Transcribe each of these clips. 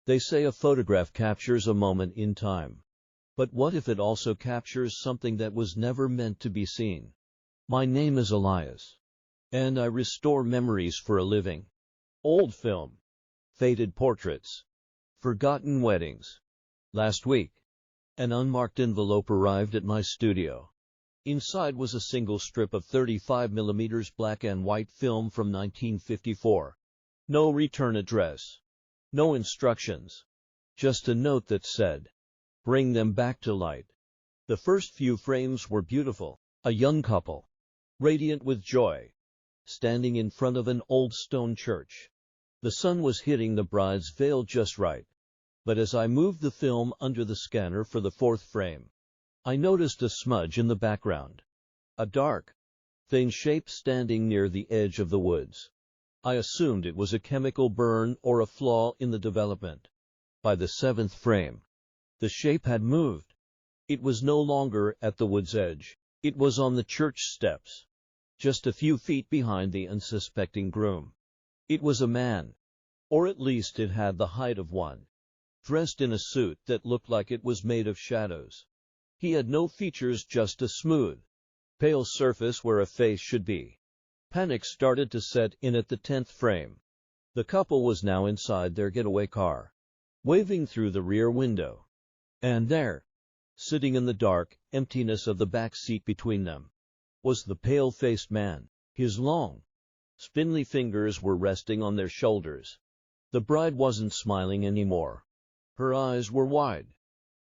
They say a photograph captures a moment in time. But what if it also captures something that was never meant to be seen? My name is Elias, and I restore memories for a living. Old film, faded portraits, forgotten weddings. Last week, an unmarked envelope arrived at my studio. Inside was a single strip of 35mm black and white film from 1954. No return address. No instructions. Just a note that said, "Bring them back to light." The first few frames were beautiful. A young couple, radiant with joy, standing in front of an old stone church. The sun was hitting the bride's veil just right. But as I moved the film under the scanner for the fourth frame, I noticed a smudge in the background. A dark, thin shape standing near the edge of the woods. I assumed it was a chemical burn or a flaw in the development. By the seventh frame, the shape had moved. It was no longer at the wood's edge. It was on the church steps, just a few feet behind the unsuspecting groom. It was a man, or at least it had the height of one, dressed in a suit that looked like it was made of shadows. He had no features, just a smooth, pale surface where a face should be. Panic started to set in at the 10th frame. The couple was now inside their getaway car, waving through the rear window. And there, sitting in the dark emptiness of the back seat between them, was the pale-faced man. His long, spindly fingers were resting on their shoulders. The bride wasn't smiling anymore. Her eyes were wide,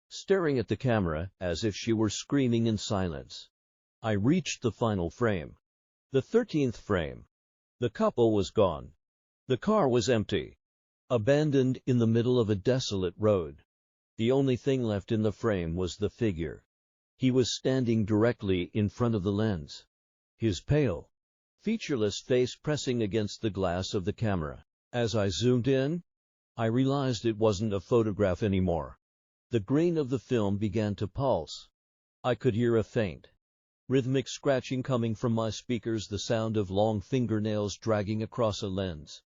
staring at the camera as if she were screaming in silence. I reached the final frame, the 13th frame. The couple was gone. The car was empty, abandoned in the middle of a desolate road. The only thing left in the frame was the figure. He was standing directly in front of the lens, his pale, featureless face pressing against the glass of the camera. As I zoomed in, I realized it wasn't a photograph anymore. The grain of the film began to pulse. I could hear a faint, rhythmic scratching coming from my speakers, the sound of long fingernails dragging across a lens.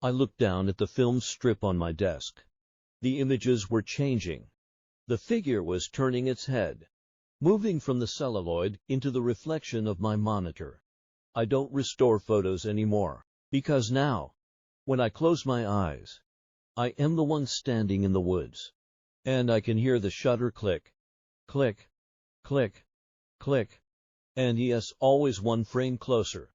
I looked down at the film strip on my desk. The images were changing. The figure was turning its head, moving from the celluloid into the reflection of my monitor. I don't restore photos anymore, because now, when I close my eyes, I am the one standing in the woods. And I can hear the shutter click, click, click, click. And yes, always one frame closer.